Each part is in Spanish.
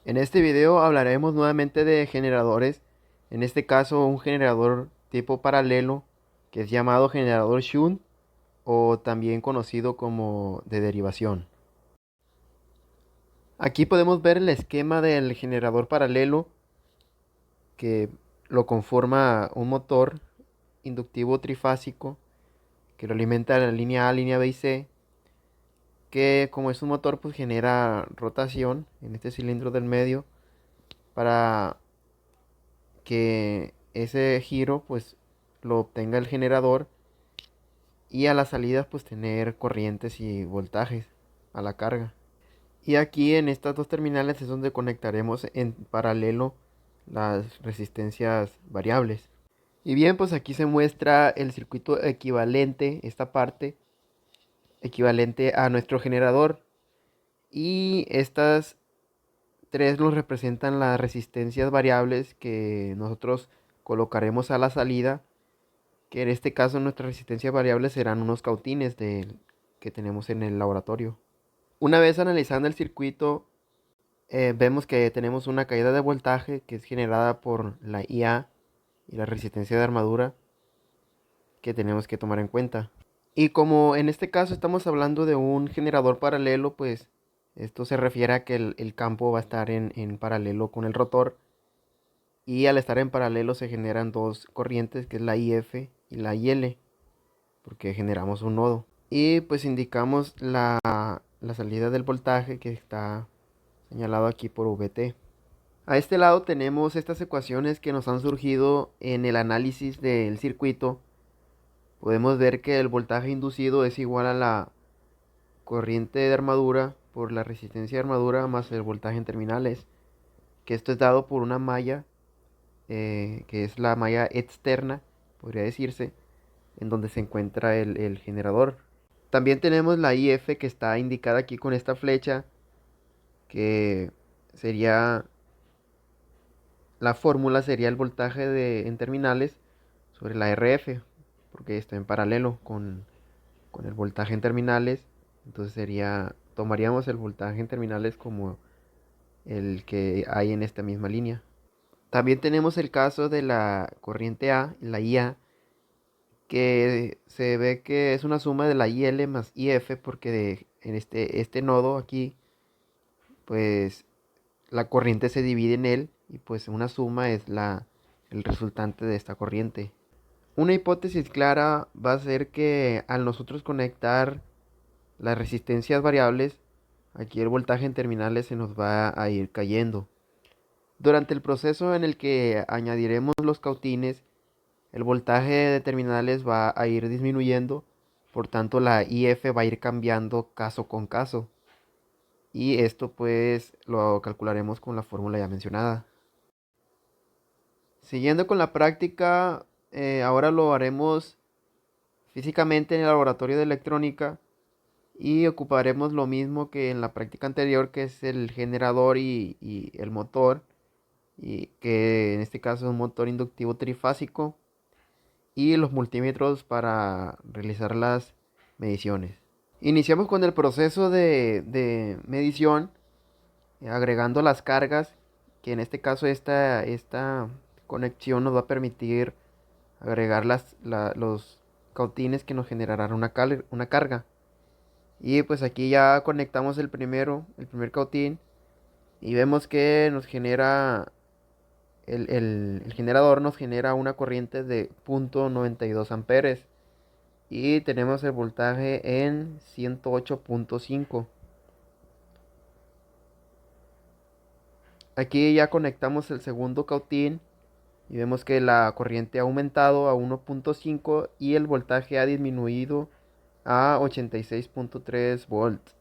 En este video hablaremos nuevamente de generadores, en este caso un generador tipo paralelo que es llamado generador shunt o también conocido como de derivación. Aquí podemos ver el esquema del generador paralelo que lo conforma un motor inductivo trifásico que lo alimenta la línea A, línea B y C, que como es un motor pues genera rotación en este cilindro del medio para que ese giro pues lo obtenga el generador y a las salidas pues tener corrientes y voltajes a la carga. Y aquí en estas dos terminales es donde conectaremos en paralelo las resistencias variables. Y bien, pues aquí se muestra el circuito equivalente, esta parte equivalente a nuestro generador, y estas tres nos representan las resistencias variables que nosotros colocaremos a la salida, que en este caso nuestras resistencias variables serán unos cautines que tenemos en el laboratorio. Una vez analizando el circuito, vemos que tenemos una caída de voltaje que es generada por la IA y la resistencia de armadura que tenemos que tomar en cuenta. Y como en este caso estamos hablando de un generador paralelo, pues esto se refiere a que el campo va a estar en paralelo con el rotor, y al estar en paralelo se generan dos corrientes, que es la IF y la IL, porque generamos un nodo. Y pues indicamos la salida del voltaje que está señalado aquí por VT. A este lado tenemos estas ecuaciones que nos han surgido en el análisis del circuito. Podemos ver que el voltaje inducido es igual a la corriente de armadura por la resistencia de armadura más el voltaje en terminales, que esto es dado por una malla, que es la malla externa, podría decirse, en donde se encuentra el generador. También tenemos la IF que está indicada aquí con esta flecha, que sería la fórmula sería el voltaje en terminales sobre la RF, porque está en paralelo con el voltaje en terminales. Entonces tomaríamos el voltaje en terminales como el que hay en esta misma línea. También tenemos el caso de la corriente A, la IA, que se ve que es una suma de la IL más IF, porque en este nodo aquí, pues la corriente se divide en él, y pues una suma es el resultante de esta corriente. Una hipótesis clara va a ser que al nosotros conectar las resistencias variables, aquí el voltaje en terminales se nos va a ir cayendo. Durante el proceso en el que añadiremos los cautines, el voltaje de terminales va a ir disminuyendo, por tanto la IF va a ir cambiando caso con caso. Y esto pues lo calcularemos con la fórmula ya mencionada. Siguiendo con la práctica, ahora lo haremos físicamente en el laboratorio de electrónica, y ocuparemos lo mismo que en la práctica anterior, que es el generador y el motor, y que en este caso es un motor inductivo trifásico, y los multímetros para realizar las mediciones. Iniciamos con el proceso de medición, agregando las cargas, que en este caso esta conexión nos va a permitir agregar los cautines que nos generarán una carga. Y pues aquí ya conectamos el primer cautín, y vemos que nos genera el generador nos genera una corriente de 0.92 amperes, y tenemos el voltaje en 108.5. Aquí ya conectamos el segundo cautín y vemos que la corriente ha aumentado a 1.5 y el voltaje ha disminuido a 86.3 volts.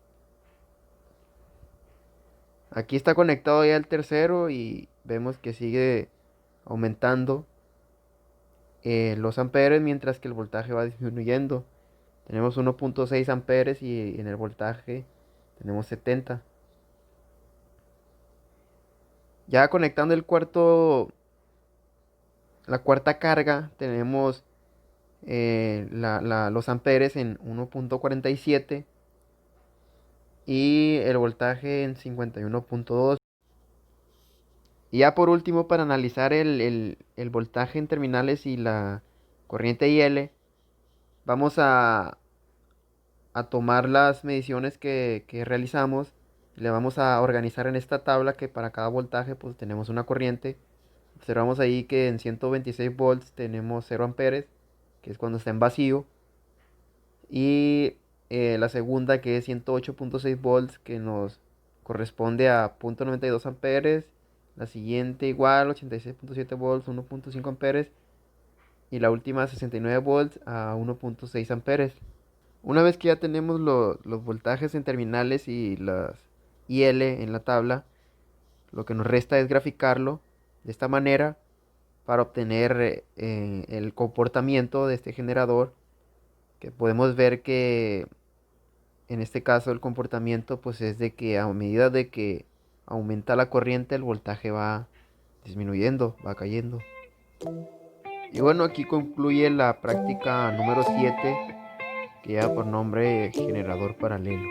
Aquí está conectado ya el tercero y vemos que sigue aumentando los amperes, mientras que el voltaje va disminuyendo. Tenemos 1.6 amperes y en el voltaje tenemos 70. Ya conectando la cuarta carga, tenemos los amperes en 1.47 y el voltaje en 51.2. Y ya por último, para analizar el voltaje en terminales y la corriente IL, vamos a tomar las mediciones que realizamos. Le vamos a organizar en esta tabla que para cada voltaje pues tenemos una corriente. Observamos ahí que en 126 volts tenemos 0 amperes, que es cuando está en vacío. Y la segunda que es 108.6 volts, que nos corresponde a 0.92 amperes. La siguiente igual, 86.7 volts, 1.5 amperes. Y la última 69 volts a 1.6 amperes. Una vez que ya tenemos los voltajes en terminales y las IL en la tabla, lo que nos resta es graficarlo de esta manera para obtener el comportamiento de este generador, que podemos ver que en este caso el comportamiento pues es de que a medida de que aumenta la corriente el voltaje va disminuyendo, va cayendo. Y bueno, aquí concluye la práctica número 7, que lleva por nombre generador paralelo.